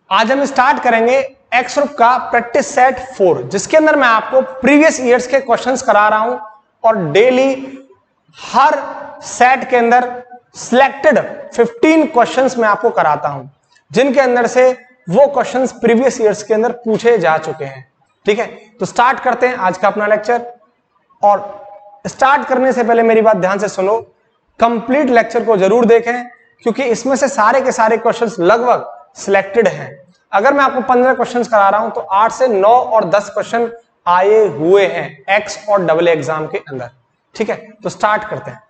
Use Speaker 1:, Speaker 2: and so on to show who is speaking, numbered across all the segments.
Speaker 1: आज हम स्टार्ट करेंगे एक्स ग्रुप का प्रैक्टिस सेट 4, जिसके अंदर मैं आपको प्रीवियस ईयर्स के क्वेश्चंस करा रहा हूं और डेली हर सेट के अंदर सिलेक्टेड 15 क्वेश्चंस मैं आपको कराता हूं, जिनके अंदर से वो क्वेश्चंस प्रीवियस ईयर्स के अंदर पूछे जा चुके हैं। ठीक है, तो स्टार्ट करते हैं आज का अपना लेक्चर। और स्टार्ट करने से पहले मेरी बात ध्यान से सुनो, कंप्लीट लेक्चर को जरूर देखें, क्योंकि इसमें से सारे के सारे क्वेश्चंस लगभग सिलेक्टेड हैं। अगर मैं आपको 15 क्वेश्चंस करा रहा हूं तो 8 से 9 और 10 क्वेश्चन आए हुए हैं एक्स और डबल एग्जाम के अंदर। ठीक है, तो स्टार्ट करते हैं।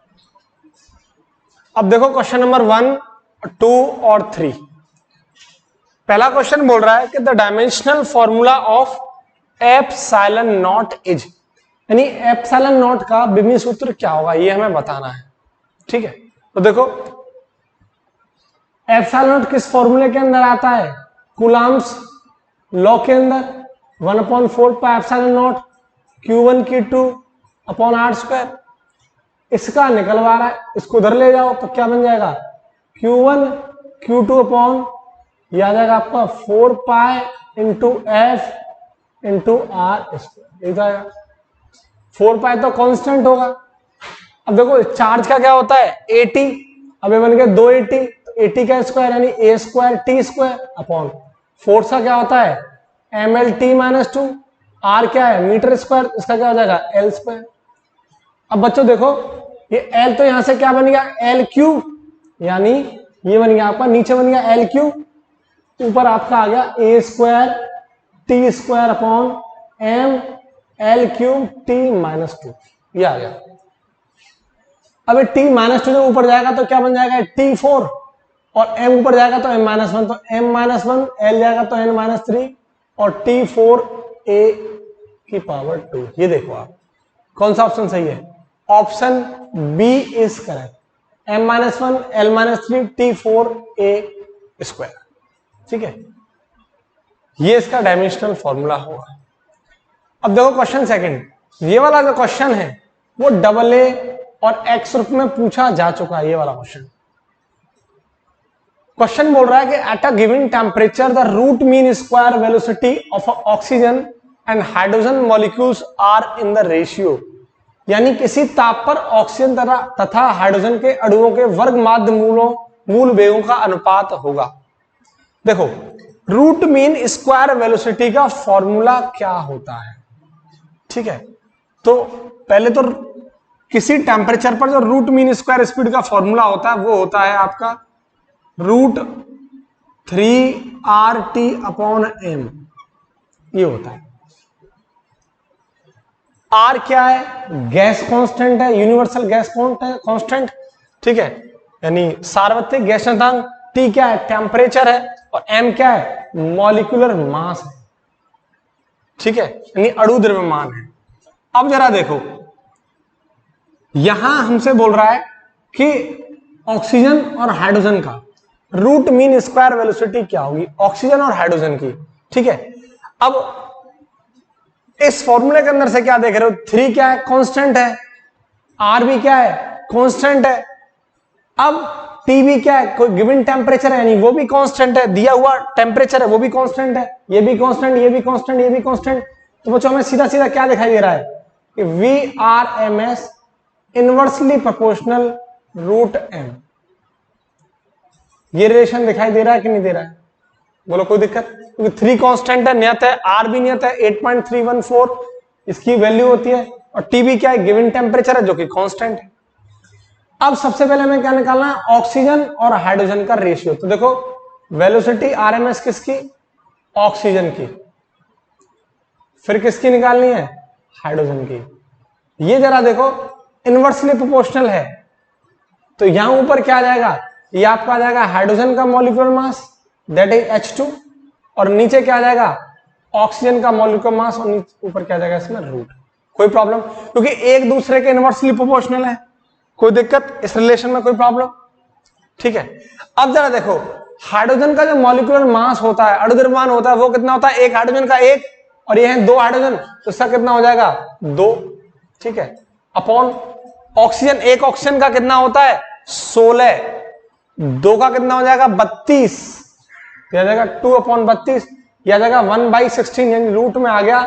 Speaker 1: अब देखो क्वेश्चन नंबर 1, 2 और 3। पहला क्वेश्चन बोल रहा है कि the dimensional formula of epsilon not is, यानी एप्सिलॉन नॉट का बिमी सूत्र क्या होगा, ये हमें बताना है। ठीक है, तो देखो एप्सिलॉन नॉट किस फॉर्मूले के अंदर आता है, कूलम्ब्स लॉ के अंदर 1/4 pi epsilon not Q1 Q2 upon r²। इसका निकलवा रहा है, इसको उधर ले जाओ तो क्या बन जाएगा, Q1 Q2 अपॉन यह आ जाएगा आपका 4 pi into f into r²। जाएगा 4 पाई तो कांस्टेंट होगा। अब देखो चार्ज का क्या होता है 80, अब ये बन गया 280, तो 80 का स्क्वायर यानी a²t² अपॉन फोर्स का क्या होता है mlt-2, r क्या है मीटर स्क्वायर, इसका क्या हो जाएगा l²। अब बच्चों देखो ये l तो यहां से क्या बन गया l3, यानी ये बन गया आपका, नीचे बन गया l3, ऊपर आपका आ गया a²t² अपॉन m l3t-2, ये आ गया। अब t-2 जब ऊपर जाएगा तो क्या बन जाएगा t4, और m ऊपर जाएगा तो m-1, तो m-1 l जाएगा तो n-3 और t4 a⁻²। ये देखो आप कौन सा ऑप्शन सही है, option B is correct, m-1 l-3 t4 a²। ठीक है, ये इसका डायमेंशनल फॉर्मूला होगा। अब देखो क्वेश्चन सेकंड, ये वाला जो क्वेश्चन है वो डबल ए और एक्स ग्रुप में पूछा जा चुका है। ये वाला क्वेश्चन बोल रहा है कि at a given temperature the root mean square velocity of oxygen and hydrogen molecules are in the ratio, यानी किसी ताप पर ऑक्सीजन तथा हाइड्रोजन के अणुओं के वर्ग माध्य मूल वेगों का अनुपात होगा। देखो रूट मीन स्क्वायर वेलोसिटी का फॉर्मूला क्या होता है। ठीक है, तो पहले तो किसी टेम्परेचर पर जो रूट मीन स्क्वायर स्पीड का फॉर्मूला होता है वो होता है आपका √3RT/m, ये होता है। R क्या है, गैस कांस्टेंट है, यूनिवर्सल गैस कांस्टेंट। ठीक है, यानी सार्वत्रिक गैस गलनांक। T क्या है, टेम्परेचर है, और M क्या है, मॉलिक्यूलर मास है। ठीक है, यानी अणु द्रव्यमान है। अब जरा देखो यहां हमसे बोल रहा है कि ऑक्सीजन और हाइड्रोजन का रूट मीन स्क्वायर वेलोसिटी क्या होगी, ऑक्सीजन और हाइड्रोजन की। ठीक है, अब इस फॉर्मूले के अंदर से क्या देख रहे हो, 3 क्या है कांस्टेंट है, R भी क्या है कांस्टेंट है, अब T भी क्या है कोई गिवन टेम्परेचर है, यानी वो भी कांस्टेंट है, दिया हुआ टेम्परेचर है वो भी कांस्टेंट है, ये भी कांस्टेंट, ये भी कांस्टेंट, ये भी कांस्टेंट। तो बच्चों हमें सीधा सीधा क्या दिखाई दे रहा है कि VRMS इनवर्सली प्रोपोर्शनल √m, ये रिलेशन दिखाई दे रहा है कि नहीं दे रहा है, बोलो कोई दिक्कत, क्योंकि 3 कांस्टेंट है, नियत है, R भी नियत है 8.314 इसकी वैल्यू होती है, और T भी क्या है गिवन टेम्परेचर है जो कि कांस्टेंट है। अब सबसे पहले हमें क्या निकालना है, ऑक्सीजन और हाइड्रोजन का रेशियो। तो देखो वेलोसिटी RMS किसकी, ऑक्सीजन की, फिर किसकी निकालनी है, हाइड्रोजन की। ये जरा देखो इनवर्सली प्रोपोर्शनल है, तो यहां ऊपर क्या आ जाएगा, ये आपका आ जाएगा हाइड्रोजन का molecular mass that is H2, और नीचे क्या आ जाएगा ऑक्सीजन का मॉलिक्यूलर मास, और ऊपर क्या आ जाएगा इसमें रूट। कोई प्रॉब्लम, क्योंकि एक दूसरे के इनवर्सली प्रोपोर्शनल है, कोई दिक्कत इस रिलेशन में, कोई प्रॉब्लम। ठीक है, अब जरा देखो हाइड्रोजन का जो मॉलिक्यूलर मास होता है, अणु द्रव्यमान होता है, वो कितना होता है, एक हाइड्रोजन का 1, और ये है 2 हाइड्रोजन, तो इसका कितना हो जाएगा 2। ठीक है, अपॉन ऑक्सीजन, एक ऑक्सीजन का कितना होता है 16, 2 का कितना हो जाएगा 32, तो आ जाएगा 2/32, यह आ जाएगा 1/16, यानी रूट में आ गया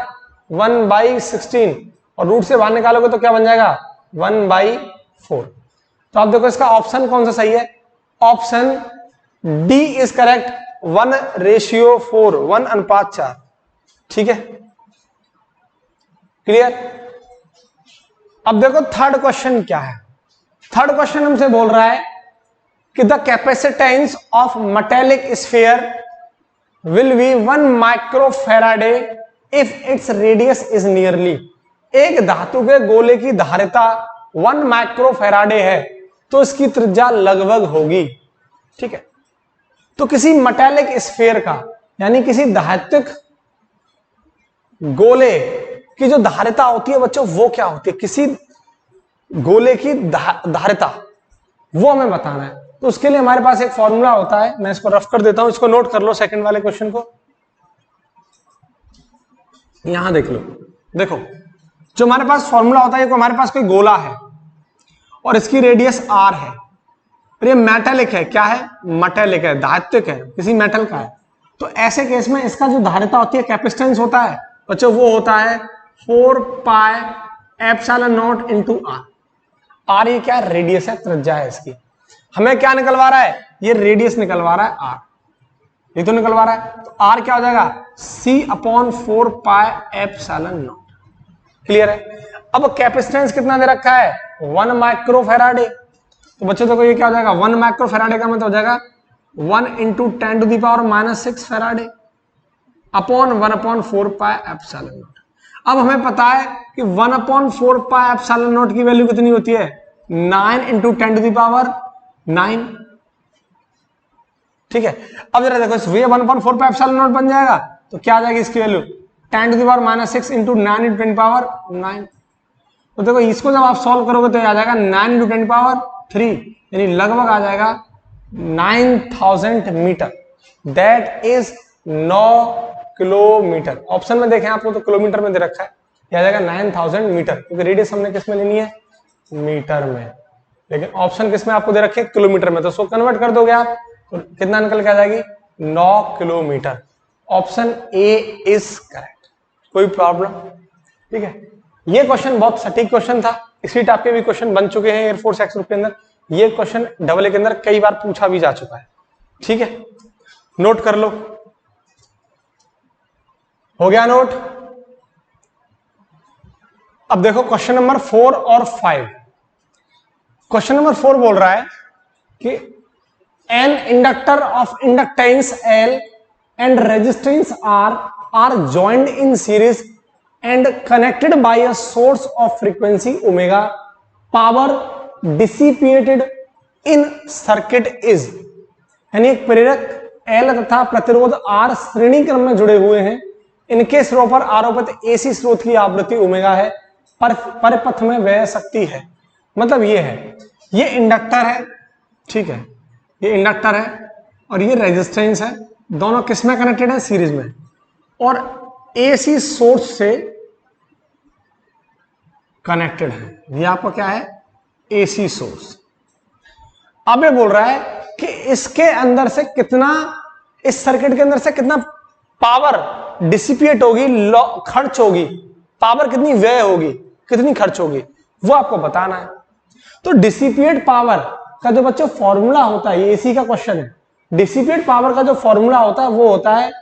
Speaker 1: 1/16, और रूट से बाहर निकालोगे तो क्या बन जाएगा 1/4। तो आप देखो इसका ऑप्शन कौन सा सही है, ऑप्शन डी इज करेक्ट, 1:4, 1:4। ठीक है, क्लियर। अब देखो थर्ड क्वेश्चन क्या है। थर्ड क्वेश्चन हमसे बोल रहा है कि the capacitance of metallic sphere will be 1 microfarad if its radius is nearly. एक धातु के गोले की धारिता 1 माइक्रोफैराडे है तो इसकी त्रिज्या लगभग होगी। ठीक है, तो किसी मेटेलिक स्फीयर का यानी किसी धात्विक गोले की जो धारिता होती है बच्चों वो क्या होती है, किसी गोले की धारिता वो हमें बताना है। तो उसके लिए हमारे पास एक फॉर्मूला होता है, मैं इसको रफ कर देता हूं, इसको नोट कर लो सेकंड वाले क्वेश्चन को, यहां देख लो। देखो जो हमारे पास फॉर्मूला होता है, हमारे पास कोई गोला है और इसकी रेडियस r है, और ये मेटेलिक है, क्या है मेटेलिक है, धात्विक है, किसी मेटल का है। तो ऐसे केस में इसका जो धारिता होती है, कैपेसिटेंस होता है बच्चों, वो होता है 4πε0 इंटू r। ये क्या रेडियस है, त्रिज्या है इसकी। हमें क्या निकलवा रहा है, ये रेडियस निकलवा रहा है r, ये तो निकलवा रहा है। तो r क्या हो जाएगा c/4πε0। क्लियर है। अब कैपेसिटेंस कितना दे रखा है 1 माइक्रोफैराडे। तो बच्चों देखो ये क्या हो जाएगा 1 माइक्रोफैराडे का मतलब हो जाएगा 1 × 10⁻⁻⁶ फैराडे अपॉन 1/4πε0। अब हमें पता है कि 1/4πε0 की वैल्यू कितनी होती है 9 × 10⁹। ठीक है, अब जरा देखो इस 1/4πε0 बन जाएगा तो क्या आ जाएगी इसकी वैल्यू 10⁻⁻⁶ × 9 × 10⁻9। तो देखो इसको जब आप सॉल्व करोगे तो आ जाएगा 9 × 10⁻3, यानी लगभग आ जाएगा 9000 metre, that is 9 kilometre. Option में देखें आपको तो किलोमीटर में दे रखा है, यह आ जाएगा 9000 मीटर, क्योंकि रेडियस हमने किस में लेनी है मीटर में, लेकिन ऑप्शन किस में आपको दे रखे किलोमीटर में। तो उसको कन्वर्ट कर दोगे आप तो कितना निकल के आ जाएगी 9 kilometre. Option A is correct, कोई प्रॉब्लम। ठीक है, ये क्वेश्चन बहुत सटीक क्वेश्चन था, इसी टाइप के भी क्वेश्चन बन चुके हैं एयरफोर्स एक्स ग्रुप के अंदर। ये क्वेश्चन AA के अंदर कई बार पूछा भी जा चुका है। ठीक है, नोट कर लो, हो गया नोट। अब देखो क्वेश्चन नंबर 4 और 5। क्वेश्चन नंबर 4 बोल रहा है कि an inductor of inductance L and resistance R are joined in series and connected by a source of frequency omega, power dissipated in circuit is। यानी एक प्रेरक L तथा प्रतिरोध R श्रेणी क्रम में जुड़े हुए हैं, इनके सिरों पर आरोपित AC स्रोत की आवृत्ति ओमेगा है, परिपथ में वह शक्ति है। मतलब ये है, ये इंडक्टर है, ठीक है, ये इंडक्टर है और ये रेजिस्टेंस है, दोनों किस में कनेक्टेड है सीरीज में, और AC सोर्स से कनेक्टेड है। ये आपका क्या है AC सोर्स। अब ये बोल रहा है कि इसके अंदर से कितना, इस सर्किट के अंदर से कितना पावर डिसिपेट होगी, खर्च होगी, पावर कितनी व्यय होगी, कितनी खर्च होगी, वो आपको बताना है। तो डिसिपेट पावर का जो बच्चों फॉर्मूला होता है, ये AC का क्वेश्चन है, डिसिपेट पावर का जो फॉर्मूला होता है वो होता है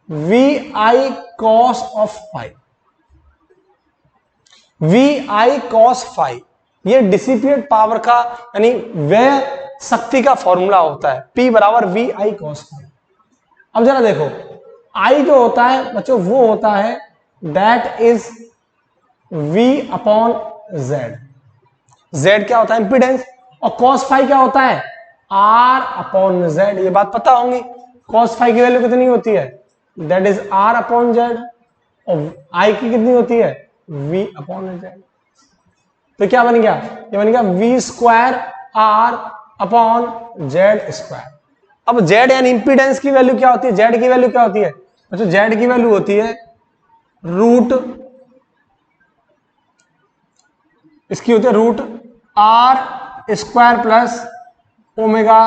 Speaker 1: VI cos of phi। VI cos phi ये डिसिपेट पावर का यानी व्यय शक्ति का फॉर्मूला होता है, P बराबर VI cos phi। अब जरा देखो I जो होता है बच्चों वो होता है that is V upon Z। Z क्या होता है इंपीडेंस, और cos phi क्या होता है R अपॉन Z। ये बात पता होंगी, cos phi की वैल्यू कितनी होती है that is R upon Z, और I की कितनी होती है V अपॉन Z। तो क्या बन गया, ये बन गया V square R upon Z square. अब Z यानी इंपीडेंस की वैल्यू क्या होती है, Z की वैल्यू क्या होती है बच्चों, Z की वैल्यू होती है रूट, इसकी होती है root R square plus omega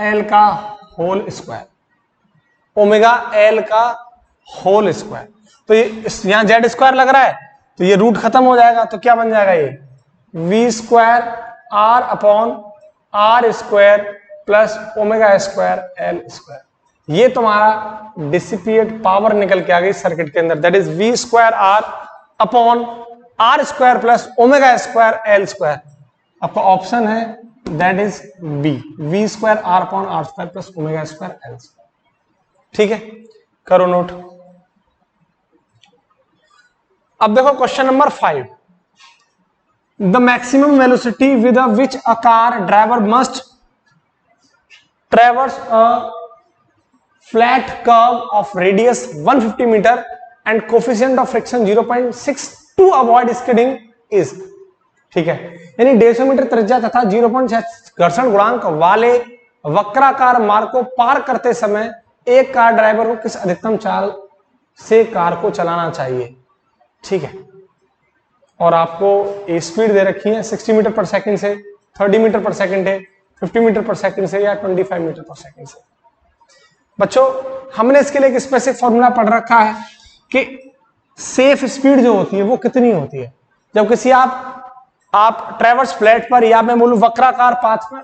Speaker 1: L का होल स्क्वायर। ओमेगा एल का होल स्क्वायर। तो ये यहां जेड स्क्वायर लग रहा है तो ये रूट खत्म हो जाएगा, तो क्या बन जाएगा ये V square R upon R square plus omega square L square. ये तुम्हारा डिसिपिएट पावर निकल के आ गई सर्किट के अंदर, that is V square R upon R square plus omega square L square. आपका ऑप्शन है that is B, V square R upon R square plus omega square L square. ठीक है, करो नोट। अब देखो question number 5, the maximum velocity with which a car driver must traverse a flat curve of radius 150 meter and coefficient of friction 0.6 to avoid skidding is। ठीक है, यानी 150 metre त्रिज्या तथा 0.6 घर्षण गुणांक वाले वक्राकार मार्ग को पार करते समय एक कार ड्राइवर को किस अधिकतम चाल से कार को चलाना चाहिए। ठीक है, और आपको स्पीड दे रखी है 60 मीटर पर सेकंड से, 30 मीटर पर सेकंड है, 50 मीटर पर सेकंड से या 25 मीटर पर सेकंड से। बच्चों हमने इसके लिए एक स्पेसिफिक फॉर्मूला पढ़ रखा है कि सेफ स्पीड जो होती है वो कितनी होती है। जब किसी आप ट्रेवर्स फ्लैट पर या मैं बोलूं वक्राकार पाथ पर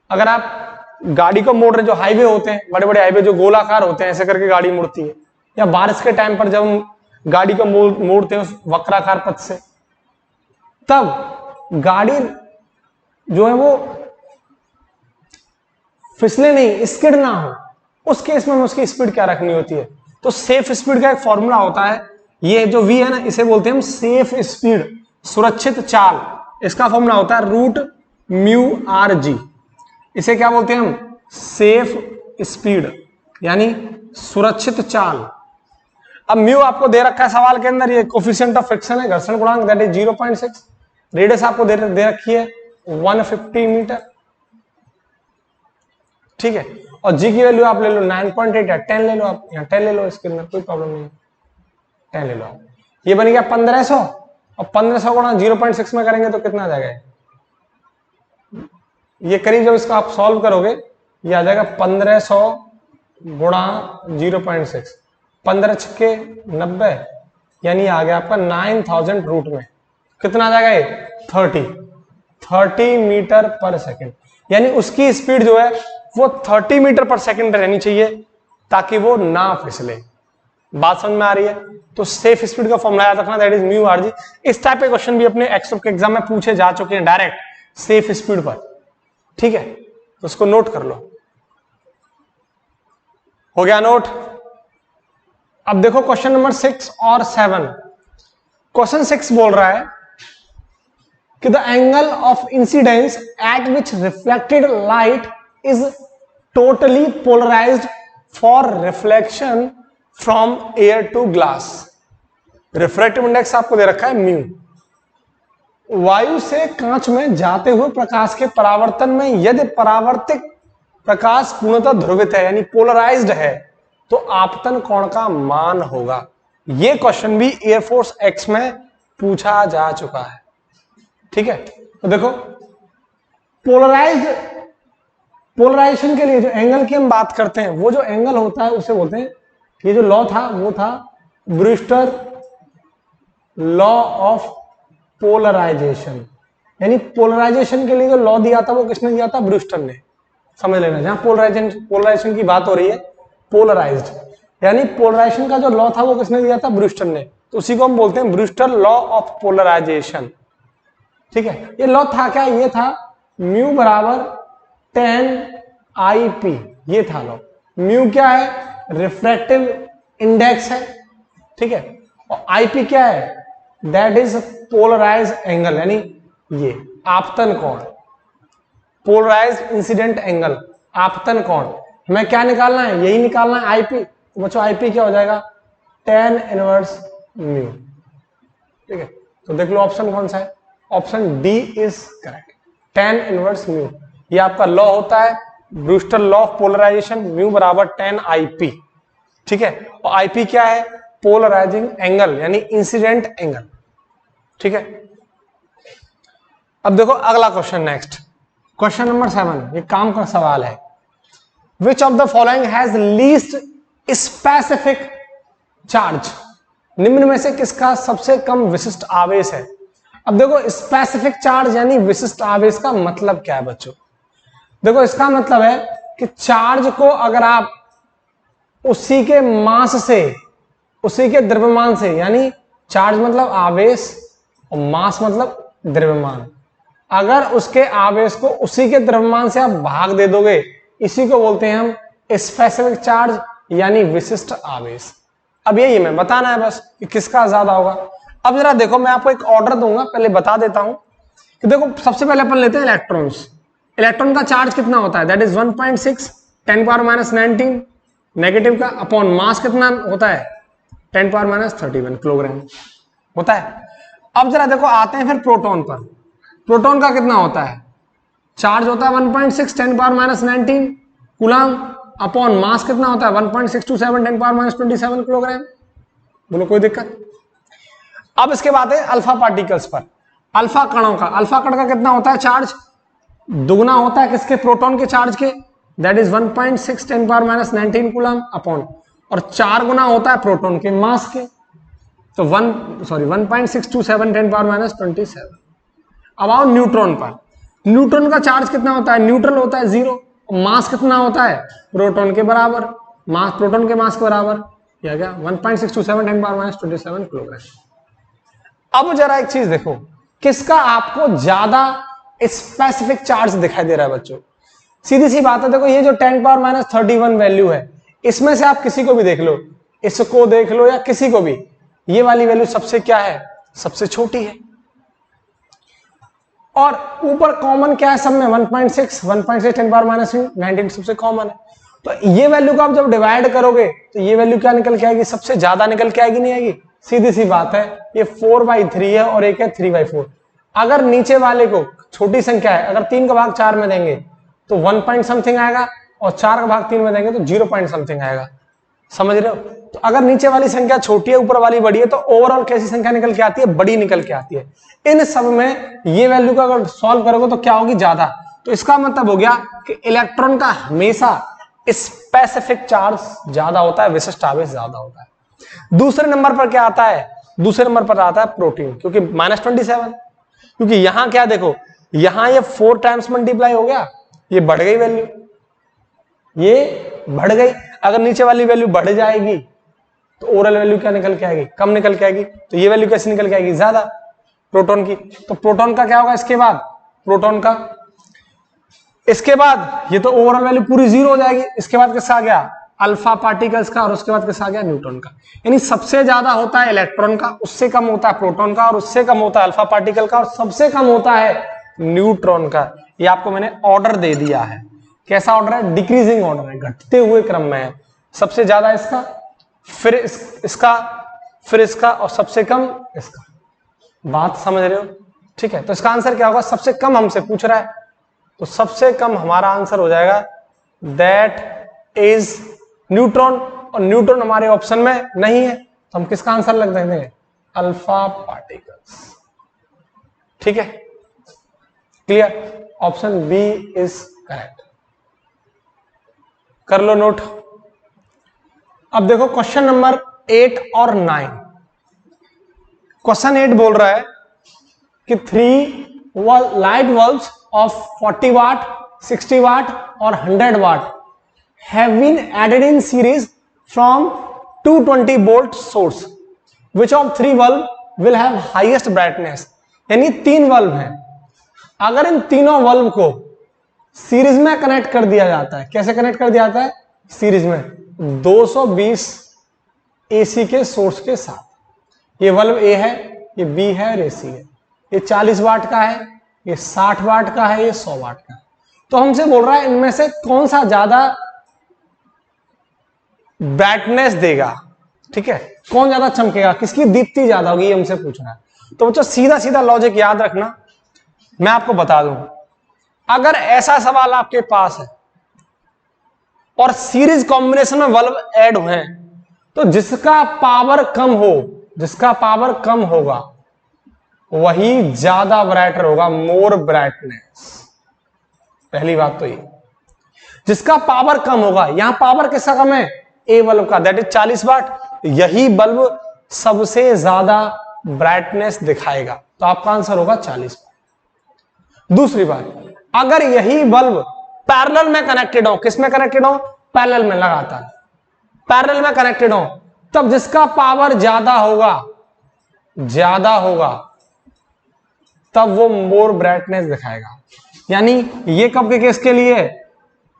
Speaker 1: अगर आप गाड़ी को मोड़ रहे, जो हाईवे होते हैं बड़े बड़े हाईवे जो गोलाकार होते हैं ऐसे करके गाड़ी मुड़ती है, या बारिश के टाइम पर जब हम गाड़ी को मोड़ते हैं उस वक्राकार पथ से, तब गाड़ी जो है वो फिसले नहीं, स्किड ना हो, उस केस में उसकी स्पीड क्या रखनी होती है। तो सेफ स्पीड का एक फॉर्मूला होता है, ये जो वी है ना इसे बोलते हैं हम सेफ स्पीड, सुरक्षित चाल। इसका फॉर्मूला होता है रूट म्यू आर जी। इसे क्या बोलते हैं हम, सेफ स्पीड यानी सुरक्षित चाल। अब म्यू आपको दे रखा है सवाल के अंदर, ये कोफिशिएंट ऑफ फ्रिक्शन है, घर्षण गुणांक दैट इज 0.6, रेडियस आपको दे रखी है 150 मीटर। ठीक है, और जी की वैल्यू आप ले लो 9.8 या 10 ले लो, आप यहाँ 10 ले लो, इसके अंदर कोई प्रॉब्लम नहीं है, 10 ले लो आप। ये बन गया 1500, और 1500 गुणा 0.6 में करेंगे तो कितना आ जाएगा, ये करीब जब इसको आप सॉल्व करोगे ये आ जाएगा 1500 गुणा 0.6, 15 छक्के 90, यानी आ गया आपका 9000 रूट में कितना आ जाएगा ये 30 मीटर पर सेकंड। यानी उसकी स्पीड जो है वो 30 मीटर पर सेकंड रहनी चाहिए ताकि वो ना फिसले। बात समझ में आ रही है। तो सेफ स्पीड का फॉर्मूला याद रखना, that is mu R G. इस टाइप के क्वेश्चन भी अपने एक्सएफ के एग्जाम में पूछे जा चुके हैं डायरेक्ट सेफ स्पीड पर। ठीक है, तो उसको नोट कर लो। हो गया नोट। अब देखो क्वेश्चन नंबर 6 और 7। क्वेश्चन 6 बोल रहा है कि the angle of incidence at which reflected light is totally polarised for reflection from air to glass. Refractive index आपको दे रखा है म्यू। वायु से कांच में जाते हुए प्रकाश के परावर्तन में यदि परावर्तित प्रकाश पूर्णतः ध्रुवित है यानी पोलराइज्ड है तो आपतन कोण का मान होगा। यह क्वेश्चन भी एयरफोर्स एक्स में पूछा जा चुका है। ठीक है, तो देखो पोलराइजेशन के लिए जो एंगल की हम बात करते हैं वो जो एंगल होता है उसे बोलते हैं, ये जो लॉ था वो था ब्रूस्टर लॉ ऑफ पोलराइजेशन। यानी पोलराइजेशन के लिए जो लॉ दिया था वो किसने दिया था, ब्रूस्टर ने। समझ लेना, जहां पोलराइजेशन की बात हो रही है, पोलराइज्ड यानी पोलराइजेशन का जो लॉ था वो किसने दिया था, ब्रूस्टर ने। तो उसी को हम बोलते हैं ब्रूस्टर लॉ ऑफ पोलराइजेशन। ठीक है, ये लॉ था क्या, ये था म्यू बराबर 10 IP, ये था लॉ। म्यू क्या है, रिफ्रैक्टिव इंडेक्स है। ठीक है, और IP क्या है, दैट इज पोलराइज एंगल यानी ये आपतन कोण, पोलराइज इंसिडेंट एंगल, आपतन कोण। हमें क्या निकालना है, यही निकालना है IP। तो बच्चों IP क्या हो जाएगा, tan इनवर्स म्यू। ठीक है, तो देख लो ऑप्शन कौन सा है, option D is correct, tan inverse mu. ये आपका लॉ होता है Brewster law of polarisation, mu बराबर 10 IP। ठीक है, और IP क्या है, पोलराइजिंग एंगल यानी इंसिडेंट एंगल। ठीक है, अब देखो अगला क्वेश्चन नेक्स्ट, क्वेश्चन नंबर 7। ये काम का सवाल है। Which of the following has least specific charge निम्न में से किसका सबसे कम विशिष्ट आवेश है? अब देखो स्पेसिफिक चार्ज यानी विशिष्ट आवेश का मतलब क्या है बच्चों? देखो इसका मतलब है कि चार्ज को अगर आप उसी के मास से, उसी के द्रव्यमान से, यानी चार्ज मतलब आवेश और मास मतलब द्रव्यमान, अगर उसके आवेश को उसी के द्रव्यमान से आप भाग दे दोगे, इसी को बोलते हैं हम स्पेसिफिक चार्ज यानी विशिष्ट आवेश। अब यही मैं बताना है बस कि किसका ज्यादा होगा। अब जरा देखो, मैं आपको एक ऑर्डर दूंगा, पहले बता देता हूं कि देखो सबसे पहले अपन लेते हैं इलेक्ट्रॉन्स। इलेक्ट्रॉन का चार्ज कितना होता है? दैट इज 1.6 10⁻⁻19 नेगेटिव का, अपॉन मास कितना होता है? 10⁻31 किलोग्राम होता है। अब जरा देखो आते हैं फिर प्रोटॉन पर। प्रोटॉन का कितना होता है? चार्ज होता है 1.6 10⁻19 कूलम, अपॉन मास कितना होता है? 1.627 10⁻27 किलोग्राम। बोलो कोई दिक्कत? अब इसके बाद है अल्फा पार्टिकल्स पर। अल्फा कणों का, अल्फा कण का कितना होता है चार्ज? दुगना होता है किसके? प्रोटॉन के चार्ज के, दैट इज 1.6 10⁻19 कूलम अपॉन, और 4 गुना होता है प्रोटॉन के मास के, तो 1.627 10⁻27। अब आओ न्यूट्रॉन पर। न्यूट्रॉन का चार्ज कितना होता है? न्यूट्रल होता है 0, मास कितना होता है? प्रोटॉन के बराबर, मास प्रोटॉन के मास के बराबर, क्या गया 1.627 10⁻27 किलोग्राम। अब जरा एक चीज देखो, किसका आपको ज्यादा स्पेसिफिक चार्ज दिखाई दे रहा है बच्चों? सीधी सी बात है, देखो ये जो 10⁻31 वैल्यू है, इसमें से आप किसी को भी देख लो, इसको देख लो या किसी को भी, ये वाली वैल्यू सबसे क्या है? सबसे छोटी है। और ऊपर कॉमन क्या है सब में? 1.6 10⁻19 सबसे कॉमन है। तो ये वैल्यू को आप जब डिवाइड करोगे तो ये वैल्यू क्या निकल के आएगी? सबसे ज्यादा निकल के आएगी, नहीं आएगी? सीधी सी बात है, ये 4/3 है और एक है 3/4। अगर नीचे वाले को छोटी संख्या है, अगर 3 का भाग 4 में देंगे तो 1 पॉइंट समथिंग आएगा, और 4 का भाग 3 में देंगे तो 0 पॉइंट समथिंग आएगा। समझ रहे हो? तो अगर नीचे वाली संख्या छोटी है, ऊपर वाली बड़ी है, तो ओवरऑल कैसी संख्या निकल के आती है? बड़ी निकल के आती है। इन सब में ये वैल्यू को अगर सॉल्व करोगे तो क्या होगी? ज्यादा। तो इसका मतलब हो गया कि इलेक्ट्रॉन का हमेशा स्पेसिफिक चार्ज ज्यादा होता है, विशिष्ट आवेश ज्यादा होता है। दूसरे नंबर पर क्या आता है? दूसरे नंबर पर आता है प्रोटीन, क्योंकि -27, क्योंकि यहां क्या देखो, यहां ये 4 टाइम्स मल्टीप्लाई हो गया, ये बढ़ गई वैल्यू, ये बढ़ गई। अगर नीचे वाली वैल्यू बढ़ जाएगी तो ओवरऑल वैल्यू क्या निकल के आएगी? कम निकल के आएगी। तो ये वैल्यू कैसे निकल के आएगी? ज्यादा, प्रोटॉन की। तो प्रोटॉन का क्या होगा इसके बाद? प्रोटॉन का इसके बाद ये तो ओवरऑल वैल्यू पूरी 0 हो जाएगी। इसके बाद किसका आ गया? अल्फा पार्टिकल्स का, और उसके बाद किसका आ गया? न्यूट्रॉन का। यानी सबसे ज्यादा होता है इलेक्ट्रॉन का, उससे कम होता है प्रोटॉन का, और उससे कम होता है अल्फा पार्टिकल का, और सबसे कम होता है न्यूट्रॉन का। ये आपको मैंने ऑर्डर दे दिया है। कैसा ऑर्डर है? डिक्रीजिंग ऑर्डर है, घटते हुए क्रम में है। सबसे ज्यादा इसका, फिर इसका, फिर इसका, और सबसे कम इसका। बात समझ रहे हो? ठीक है, तो इसका आंसर क्या होगा? सबसे कम हमसे पूछ रहा है, तो सबसे कम हमारा आंसर हो जाएगा दैट इज न्यूट्रॉन, और न्यूट्रॉन हमारे ऑप्शन में नहीं है, तो हम किसका आंसर लग देंगे? Alpha particles. ठीक है, clear? Option B is correct. कर लो नोट। अब देखो क्वेश्चन नंबर 8 और 9। क्वेश्चन 8 बोल रहा है कि 3 light bulbs of 40 watt, 60 watt और 100 watt have been added in series from 220 volt source. Which of 3 bulb will have highest brightness? यानी 3 बल्ब हैं, अगर इन तीनों बल्ब को सीरीज में कनेक्ट कर दिया जाता है, कैसे कनेक्ट कर दिया जाता है? सीरीज में 220 एसी के सोर्स के साथ। ये बल्ब ए है, ये बी है और ये सी है। ये 40 वाट का है, ये 60 वाट का है, ये 100 वाट का है। तो हमसे बोल रहा है इनमें से कौन सा ज्यादा ब्राइटनेस देगा। ठीक है, कौन ज्यादा चमकेगा, किसकी दीप्ति ज्यादा होगी, ये हमसे पूछ रहा है। तो बच्चों सीधा सीधा लॉजिक याद रखना, मैं आपको बता दूं, अगर ऐसा सवाल आपके पास है और सीरीज कॉम्बिनेशन में बल्ब ऐड हुए हैं, तो जिसका पावर कम हो, जिसका पावर कम होगा वही ज्यादा ब्राइटर होगा, मोर ब्राइटनेस। पहली बात तो ये, जिसका पावर कम होगा, यहां पावर किसका कम है? ए बल्ब का, दैट इज 40 वाट। यही बल्ब सबसे ज्यादा ब्राइटनेस दिखाएगा, तो आपका आंसर होगा 40 वाट। दूसरी बात, अगर यही बल्ब पैरेलल में कनेक्टेड हो, किस में कनेक्टेड हो? पैरेलल में, लगातार पैरेलल में कनेक्टेड हो, तब जिसका पावर ज्यादा होगा तब वो मोर ब्राइटनेस दिखाएगा। यानी ये कब के केस के लिए?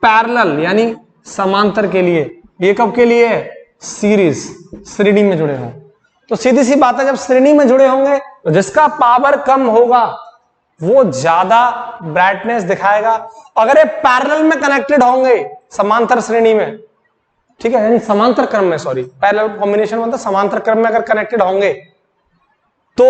Speaker 1: पैरेलल यानी समांतर के लिए। ये कब के लिए? सीरीज, श्रेणी में जुड़े हों। तो सीधी सी बात है, जब श्रेणी में जुड़े होंगे तो जिसका पावर कम होगा वो ज्यादा ब्राइटनेस दिखाएगा। अगर ये पैरेलल में कनेक्टेड होंगे समांतर श्रेणी में, ठीक है, यानी समांतर क्रम में, सॉरी पैरेलल कॉम्बिनेशन मतलब समांतर क्रम में अगर कनेक्टेड होंगे तो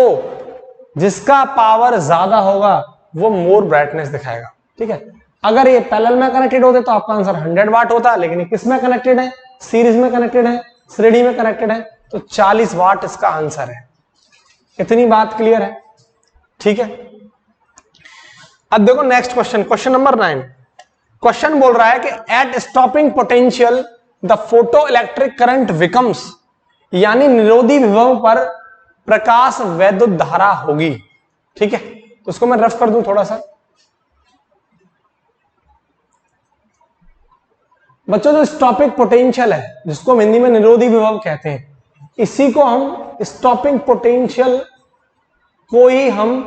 Speaker 1: जिसका पावर ज्यादा होगा वो मोर ब्राइटनेस दिखाएगा। ठीक है, अगर ये पैरेलल में कनेक्टेड होते तो आपका आंसर 100 वाट होता, लेकिन ये किस में कनेक्टेड है? सीरीज में कनेक्टेड है, श्रेणी में कनेक्टेड है, तो 40 वाट इसका आंसर है। इतनी बात क्लियर है? ठीक है, अब देखो next question, question number 9। Question बोल रहा है कि at stopping potential the photoelectric current becomes, यानी निरोधी विभव पर प्रकाश वैद्युत धारा होगी। ठीक है, तो उसको मैं रफ कर दूं थोड़ा सा। बच्चों, जो स्टॉपिंग पोटेंशियल है, जिसको हम हिंदी में निरोधी विभव कहते हैं, इसी को हम स्टॉपिंग पोटेंशियल को ही हम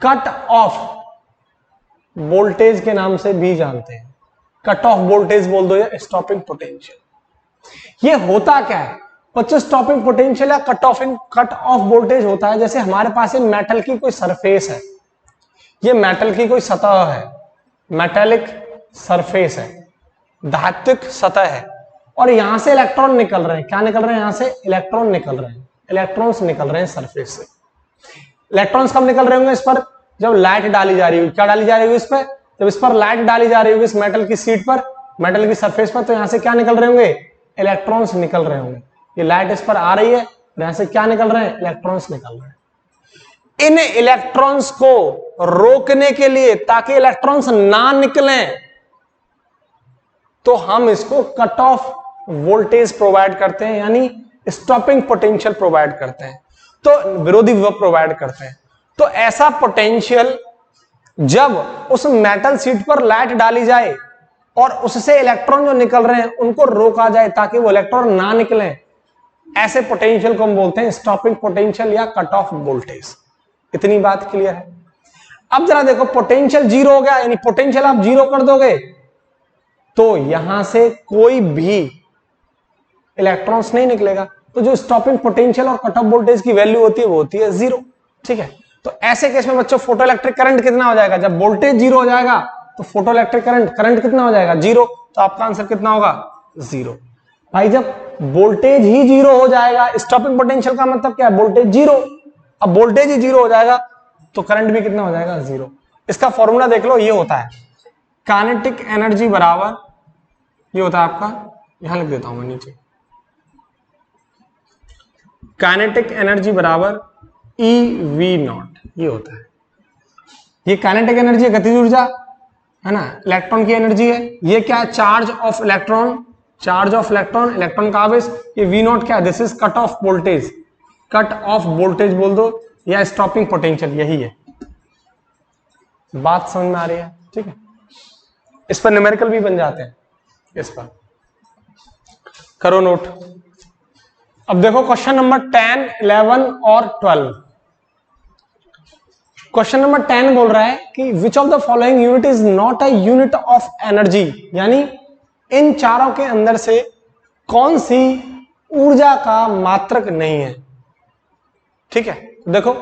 Speaker 1: कट ऑफ वोल्टेज के नाम से भी जानते हैं। कट ऑफ वोल्टेज बोल दो या स्टॉपिंग पोटेंशियल। ये होता क्या है बच्चों? स्टॉपिंग पोटेंशियल या कट ऑफ वोल्टेज होता है, जैसे हमारे पास मेटल की कोई सरफेस है, ये मेटल की कोई सतह है, मेटेलिक सरफेस है, धात्विक सतह है, और यहां से इलेक्ट्रॉन निकल रहे हैं। क्या निकल रहे हैं? यहां से इलेक्ट्रॉन निकल रहे हैं, इलेक्ट्रॉन्स निकल रहे हैं सरफेस से। इलेक्ट्रॉन्स कब निकल रहे होंगे? इस पर जब लाइट डाली जा रही होगी। क्या डाली जा रही होगी इस पर? जब इस पर लाइट डाली जा रही होगी इस मेटल की शीट पर, मेटल की सरफेस पर, तो यहां से क्या निकल रहे होंगे? इलेक्ट्रॉन्स निकल रहे होंगे। ये लाइट इस पर आ रही है, यहां से क्या निकल रहे हैं? इलेक्ट्रॉन्स निकल रहे हैं। इन इलेक्ट्रॉन्स को रोकने के लिए, ताकि इलेक्ट्रॉन्स ना निकलें, तो हम इसको कट ऑफ वोल्टेज प्रोवाइड करते हैं, यानी स्टॉपिंग पोटेंशियल प्रोवाइड करते हैं, तो विरोधी विभव प्रोवाइड करते हैं। तो ऐसा पोटेंशियल जब उस मेटल शीट पर लाइट डाली जाए और उससे इलेक्ट्रॉन जो निकल रहे हैं उनको रोका जाए ताकि वो इलेक्ट्रॉन ना निकलें, ऐसे पोटेंशियल को हम बोलते हैं स्टॉपिंग पोटेंशियल या कट ऑफ वोल्टेज। इतनी बात क्लियर है? अब जरा देखो, पोटेंशियल जीरो हो गया, यानी पोटेंशियल आप जीरो कर दोगे तो यहां से कोई भी इलेक्ट्रॉन्स नहीं निकलेगा, तो जो स्टॉपिंग पोटेंशियल और कट ऑफ वोल्टेज की वैल्यू होती है वो होती है 0। ठीक है, तो ऐसे केस में बच्चों फोटो इलेक्ट्रिक करंट कितना हो जाएगा? जब वोल्टेज 0 हो जाएगा तो फोटो इलेक्ट्रिक करंट कितना हो जाएगा? 0। तो आपका आंसर कितना होगा? 0। भाई जब वोल्टेज ही 0 हो जाएगा, स्टॉपिंग पोटेंशियल का मतलब क्या है? वोल्टेज 0। अब वोल्टेज ही 0 हो जाएगा तो करंट भी कितना हो जाएगा? 0। इसका फॉर्मूला देख लो, ये होता है काइनेटिक एनर्जी बराबर, ये होता है आपका, यहां लिख देता हूं मैं नीचे, काइनेटिक एनर्जी बराबर EV0, ये होता है। ये काइनेटिक एनर्जी है, गतिज ऊर्जा है ना, इलेक्ट्रॉन की एनर्जी है। ये क्या है? चार्ज ऑफ इलेक्ट्रॉन, इलेक्ट्रॉन का आवेश। ये V0 क्या है? This is cut off voltage, cut off voltage बोल दो या स्टॉपिंग पोटेंशियल, यही है। बात समझ में आ रही है? ठीक है, इस पर न्यूमेरिकल भी बन जाते हैं, इस पर करो नोट। अब देखो क्वेश्चन नंबर 10, 11 और 12। क्वेश्चन नंबर 10 बोल रहा है कि which of the following unit is not a unit of energy, यानी इन चारों के अंदर से कौन सी ऊर्जा का मात्रक नहीं है। ठीक है, देखो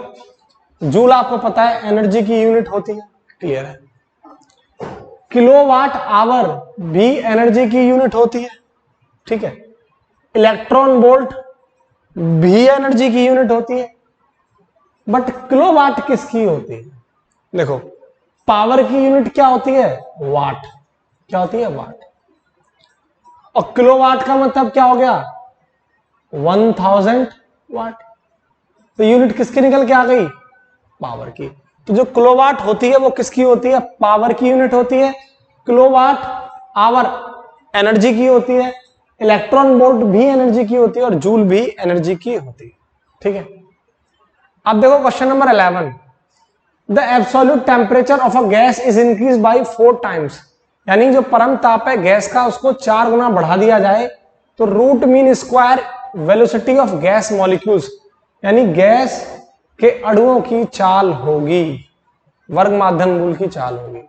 Speaker 1: जूल आपको पता है एनर्जी की यूनिट होती है, क्लियर है। किलोवाट आवर भी एनर्जी की यूनिट होती है। ठीक है, इलेक्ट्रॉन वोल्ट भी एनर्जी की यूनिट होती है, बट किलोवाट किसकी होती है? देखो पावर की यूनिट क्या होती है? वाट। क्या होती है? वाट। और किलोवाट का मतलब क्या हो गया? 1000 वाट। तो यूनिट किसकी निकल के आ गई? पावर की। तो जो किलोवाट होती है वो किसकी होती है? पावर की यूनिट होती है। किलोवाट आवर एनर्जी की होती है, इलेक्ट्रॉन वोल्ट भी एनर्जी की होती है और जूल भी एनर्जी की होती है। ठीक है, अब देखो question number 11, the absolute temperature of a gas is increase by 4 times, यानी जो परम ताप है गैस का उसको 4 गुना बढ़ा दिया जाए तो root mean square velocity of gas molecules, यानी गैस के अणुओं की चाल होगी, वर्ग माध्यम मूल की चाल होगी।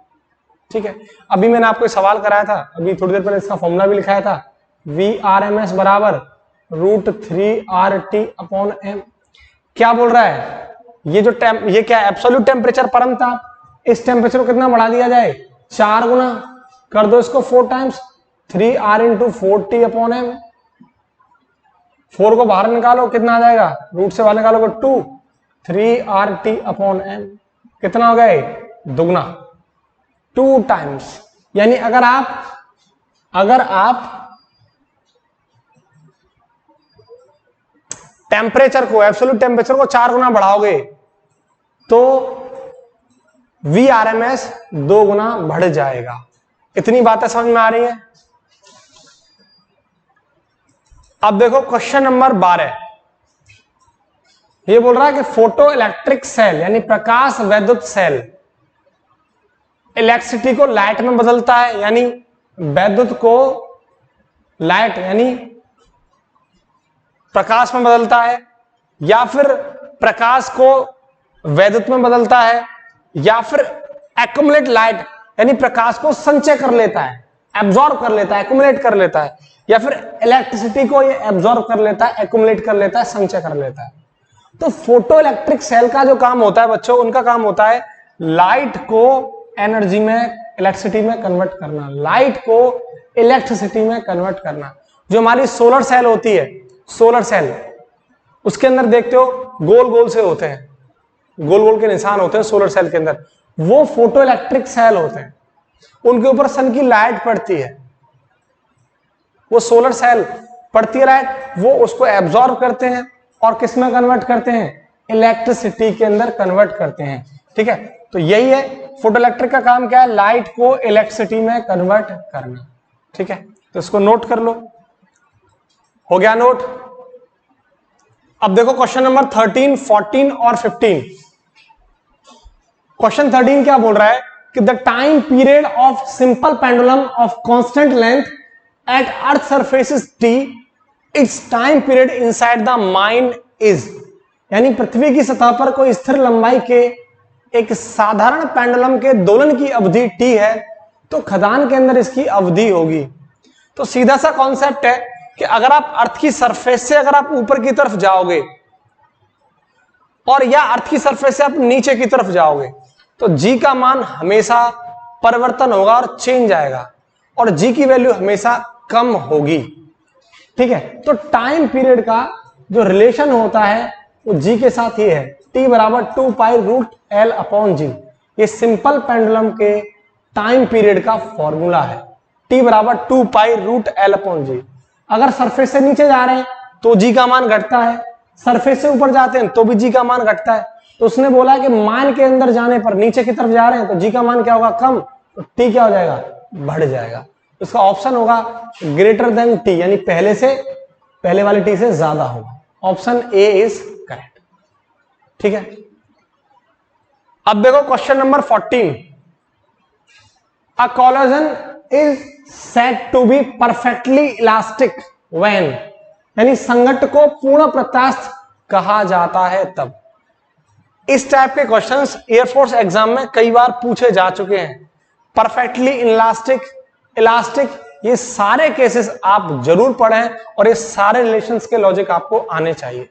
Speaker 1: ठीक है, अभी मैंने आपको सवाल कराया था, अभी थोड़ी देर पहले इसका फॉर्मूला भी लिखाया था, VRMS बराबर √3RT अपॉन m। क्या बोल रहा है, ये जो ये क्या है, एब्सोल्यूट टेम्परेचर परम ताप, इस टेम्परेचर को कितना बढ़ा दिया जाए, 4 गुना, कर दो इसको 4 times, 3R into 4T upon m। 4 को बाहर निकालो कितना आ जाएगा, रूट से बाहर निकालोगे 2, 3RT अपॉन m, कितना हो गया, दुगना, 2 टाइम्स। यानी अगर आप टेम्परेचर को, एब्सोल्यूट टेम्परेचर को 4 गुना बढ़ाओगे तो VRMS 2 गुना बढ़ जाएगा। इतनी बातें समझ में आ रही है। अब देखो क्वेश्चन नंबर 12, ये बोल रहा है कि फोटो इलेक्ट्रिक सेल यानी प्रकाश वैद्युत सेल इलेक्ट्रिसिटी को लाइट में बदलता है, यानी वैद्युत को लाइट यानी प्रकाश में बदलता है, या फिर प्रकाश को वैद्युत में बदलता है, या फिर एक्युमुलेट लाइट यानी प्रकाश को संचय कर लेता है, एब्जॉर्ब कर लेता है, एक्युमुलेट कर लेता है, या फिर इलेक्ट्रिसिटी को ये एब्जॉर्ब कर लेता है, एक्युमुलेट कर लेता है, संचय कर लेता है। तो फोटो इलेक्ट्रिक सेल का जो काम होता है बच्चों, उनका काम होता है लाइट को एनर्जी में, इलेक्ट्रिसिटी में कन्वर्ट करना, लाइट को इलेक्ट्रिसिटी में कन्वर्ट करना। जो हमारी सोलर सेल होती है, सोलर सेल, उसके अंदर देखते हो गोल गोल से होते हैं, गोल गोल के निशान होते हैं सोलर सेल के अंदर, वो फोटो इलेक्ट्रिक सेल होते हैं। उनके ऊपर सन की लाइट पड़ती है, वो सोलर सेल पड़ती है लाइट, वो उसको एब्जॉर्ब करते हैं और किस में कन्वर्ट करते हैं, इलेक्ट्रिसिटी के अंदर कन्वर्ट करते हैं। ठीक है, तो यही है फोटो इलेक्ट्रिक का काम, क्या है, लाइट को इलेक्ट्रिसिटी में कन्वर्ट करना। ठीक है, तो इसको नोट कर लो, हो गया नोट। अब देखो क्वेश्चन नंबर 13, 14 और 15। क्वेश्चन 13 क्या बोल रहा है कि the time period of simple pendulum of constant length at earth surface is t, its time period inside the mine is, यानी पृथ्वी की सतह पर कोई स्थिर लंबाई के एक साधारण पेंडुलम के दोलन की अवधि t है, तो खदान के अंदर इसकी अवधि होगी। तो सीधा सा कॉन्सेप्ट है कि अगर आप अर्थ की सरफेस से अगर आप ऊपर की तरफ जाओगे और या अर्थ की सरफेस से आप नीचे की तरफ जाओगे तो जी का मान हमेशा परिवर्तन होगा और चेंज आएगा, और जी की वैल्यू हमेशा कम होगी। ठीक है, तो टाइम पीरियड का जो रिलेशन होता है वो जी के साथ ही है, टी बराबर 2 पाई रूट एल अपॉन जी। ये सिंपल पेंडुलम के टाइम पीरियड का फॉर्मूला है, टी बराबर 2 पाई रूट एल अपॉन जी। अगर सरफेस से नीचे जा रहे हैं तो जी का मान घटता है, सरफेस से ऊपर जाते हैं तो भी जी का मान घटता है। तो उसने बोला कि मान के अंदर जाने पर नीचे की तरफ जा रहे हैं तो जी का मान क्या होगा, कम, तो टी क्या हो जाएगा, बढ़ जाएगा। इसका ऑप्शन होगा ग्रेटर देन टी, यानी पहले वाले टी से ज्यादा होगा। Option A is correct. ठीक है, अब देखो question number 14, a collision is said to be perfectly elastic when, यानी संघट्ट को पूर्ण प्रत्यास्थ कहा जाता है तब। इस टाइप के क्वेश्चंस एयरफोर्स एग्जाम में कई बार पूछे जा चुके हैं। परफेक्टली इलास्टिक, इलास्टिक, ये सारे केसेस आप जरूर पढ़ें और ये सारे रिलेशंस के लॉजिक आपको आने चाहिए।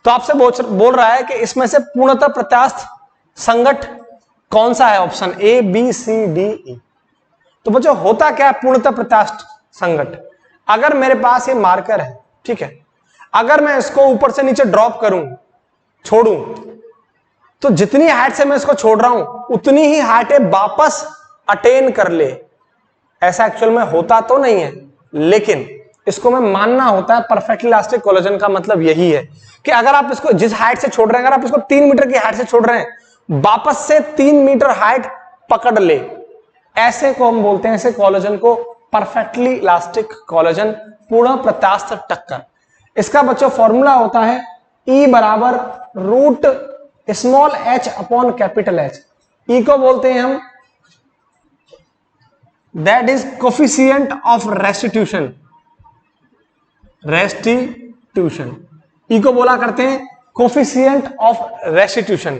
Speaker 1: तो आपसे बोल रहा है कि इसमें से पूर्णतः प्रत्यास्थ संघट्ट कौन सा है, option A, B, C, D, E. तो बच्चों होता क्या है पूर्णतः प्रत्यास्थ संघट्ट, अगर मेरे पास ये मार्कर है, ठीक है, अगर मैं इसको ऊपर से नीचे ड्रॉप करूं, छोड़ूं, तो जितनी हाइट से मैं इसको छोड़ रहा हूं उतनी ही हाइट वापस अटेन कर ले। ऐसा एक्चुअल में होता तो नहीं है, लेकिन इसको मैं मानना होता है। परफेक्टली इलास्टिक कोलिजन का मतलब यही है कि अगर आप इसको जिस हाइट से छोड़ रहे हैं, अगर आप इसको 3 मीटर की हाइट से छोड़ रहे हैं, वापस से 3 मीटर हाइट पकड़ ले, ऐसे को हम बोलते हैं, ऐसे कोलिजन को परफेक्टली इलास्टिक कोलेजन, पूर्ण प्रत्यास्थ टक्कर। इसका बच्चों फॉर्मूला होता है E बराबर root small h upon capital H। E को बोलते हैं हम that is coefficient of restitution. E को बोला करते हैं कोफिशिएंट ऑफ रेस्टिट्यूशन,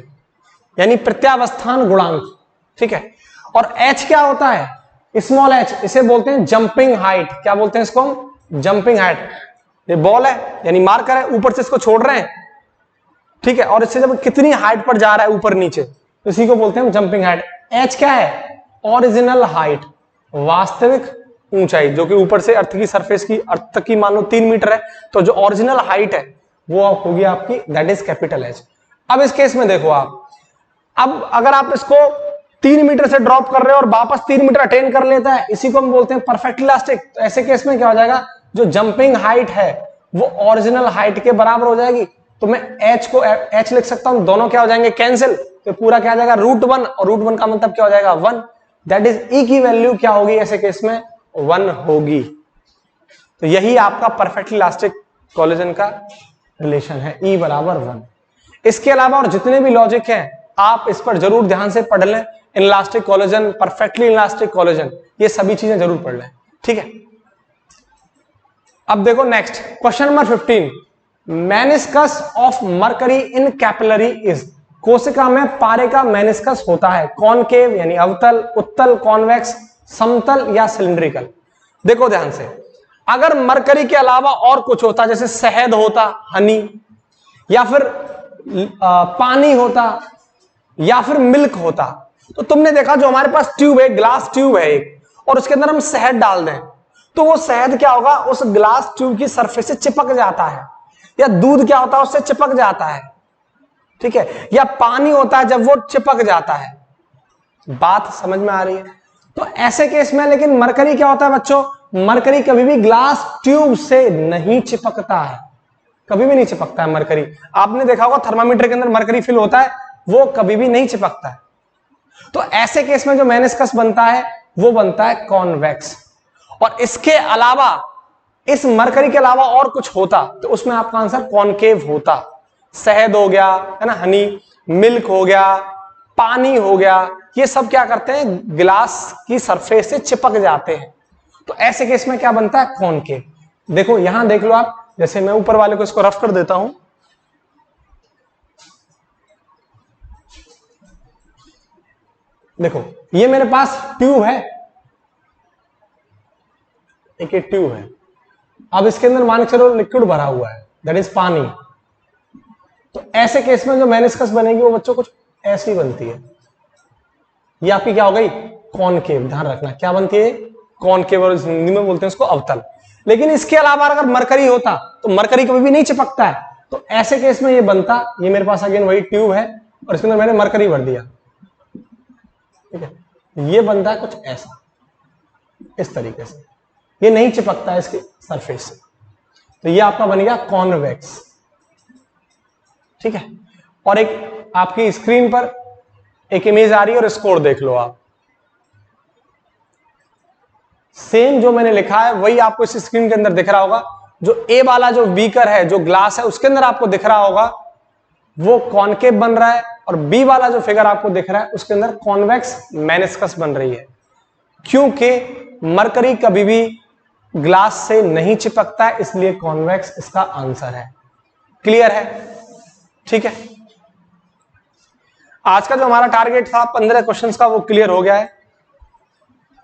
Speaker 1: यानी प्रत्यावस्थान गुणांक। ठीक है, और H क्या होता है? स्मॉल h, इसे बोलते हैं जंपिंग हाइट। क्या बोलते हैं इसको हम? Jumping height. ये बॉल है यानी मार्कर है, ऊपर से इसको छोड़ रहे हैं, ठीक है, और इससे जब कितनी हाइट पर जा रहा है ऊपर नीचे, तो इसी को बोलते हैं हम जंपिंग हाइट। h क्या है? ओरिजिनल हाइट, वास्तविक ऊंचाई, जो कि ऊपर से अर्थ की सरफेस की अर्थ तक की मान लो 3 मीटर है, तो जो ओरिजिनल हाइट है वो होगी आपकी, दैट इज कैपिटल H। अब इस केस में देखो आप, अब अगर आप इसको 3 मीटर से ड्रॉप कर रहे हो और वापस 3 मीटर अटेन कर लेता है, इसी को हम बोलते हैं परफेक्ट इलास्टिक। तो ऐसे केस में क्या हो जाएगा? जो जंपिंग हाइट है वो ओरिजिनल हाइट के बराबर हो जाएगी। तो मैं h को h लिख सकता हूं, दोनों क्या हो जाएंगे? कैंसिल। तो पूरा क्या आ जाएगा? √1, और √1 का मतलब क्या हो जाएगा? 1। दैट इज E की वैल्यू क्या होगी ऐसे केस में? 1 होगी। तो यही आपका परफेक्ट इलास्टिक कोलिजन का रिलेशन है, E बराबर 1। इसके अलावा और जितने भी लॉजिक हैं आप इस पर जरूर ध्यान से पढ़ लें। Elastic collision, perfectly elastic collision, ये सभी चीजें जरूर पढ़ लें। ठीक है, अब देखो next question number 15। Meniscus of mercury in capillary is. कोशिका में पारे का मेनिस्कस होता है कॉनकेव यानी अवतल, उत्तल, कॉन्वेक्स, समतल या सिलिंड्रिकल। देखो ध्यान से, अगर मरकरी के अलावा और कुछ होता, जैसे शहद होता, हनी, या फिर पानी होता, या फिर मिल्क होता, तो तुमने देखा जो हमारे पास ट्यूब है, ग्लास ट्यूब है एक, और उसके अंदर हम शहद डाल दें तो वो शहद क्या होगा? उस ग्लास ट्यूब की सरफेस से चिपक जाता है। या दूध क्या होता है? उससे चिपक जाता है। ठीक है, या पानी होता है जब वो चिपक जाता है। बात समझ में आ रही है? तो ऐसे केस में लेकिन मरकरी क्या होता है बच्चों? मरकरी कभी भी ग्लास ट्यूब से नहीं चिपकता है, कभी भी नहीं चिपकता है मरकरी। आपने देखा होगा थर्मामीटर के अंदर मरकरी फिल होता है, वो कभी भी नहीं चिपकता है। तो ऐसे केस में जो मेनिस्कस बनता है वो बनता है कॉन्वेक्स। और इसके अलावा, इस मरकरी के अलावा और कुछ होता तो उसमें आपका आंसर कॉनकेव होता। शहद हो गया, है ना, हनी, मिल्क हो गया, पानी हो गया, ये सब क्या करते हैं? ग्लास की सरफेस से चिपक जाते हैं। तो ऐसे केस में क्या बनता है? कॉनकेव। देखो यहां देख लो आप, जैसे मैं ऊपर वाले को इसको रफ कर देता हूं, देखो ये मेरे पास ट्यूब है, एक ट्यूब है। अब इसके अंदर मान के चलो लिक्विड भरा हुआ है, दैट इज पानी। तो ऐसे केस में जो मेनिस्कस बनेगी वो बच्चों कुछ ऐसी बनती है। ये आपकी क्या हो गई? कॉनकेव। ध्यान रखना क्या बनती है? कॉनकेव, और हिंदी में बोलते हैं इसको अवतल। लेकिन इसके अलावा अगर मरकरी होता तो मरकरी कभी भी नहीं चिपकता है। तो ऐसे केस में ये बनता, ये मेरे पास अगेन वही ट्यूब है और इसके अंदर मैंने मरकरी भर दिया, ठीक है, ये बनता है कुछ ऐसा, इस तरीके से। ये नहीं चिपकता है इसके सरफेस से, तो ये आपका बन गया कॉन्वेक्स। ठीक है, और एक आपकी स्क्रीन पर एक इमेज आ रही है और स्कोर देख लो आप। सेम जो मैंने लिखा है वही आपको इस स्क्रीन के अंदर दिख रहा होगा। जो ए वाला जो बीकर है, जो ग्लास है, उसके अंदर आपको दिख रहा होगा वो कॉनकेव बन रहा है, और बी वाला जो फिगर आपको दिख रहा है उसके अंदर कॉन्वेक्स मेनिस्कस बन रही है, क्योंकि मरकरी कभी भी ग्लास से नहीं चिपकता है, इसलिए कॉन्वेक्स इसका आंसर है। क्लियर है? ठीक है, आज का जो हमारा टारगेट था 15 क्वेश्चंस का वो क्लियर हो गया है।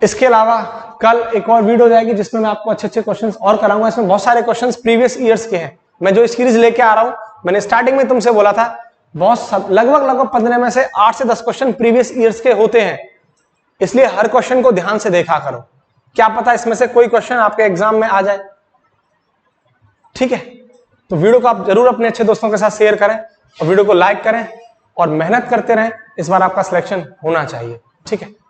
Speaker 1: इसके अलावा कल एक और वीडियो जाएगी जिसमें मैं आपको अच्छे अच्छे क्वेश्चंस और कराऊंगा। इसमें बहुत सारे क्वेश्चंस प्रीवियस ईयर्स के हैं। मैं जो सीरीज लेके आ रहा हूं, मैंने स्टार्टिंग में तुमसे बोला था बहुत लगभग 15 में से 8 से 10 क्वेश्चन प्रीवियस ईयर्स के होते हैं, इसलिए हर क्वेश्चन को ध्यान से देखा करो, क्या पता इसमें से कोई क्वेश्चन आपके एग्जाम में आ जाए। ठीक है, तो वीडियो को आप जरूर अपने अच्छे दोस्तों के साथ शेयर करें और वीडियो को लाइक करें और मेहनत करते रहें। इस बार आपका सिलेक्शन होना चाहिए। ठीक है।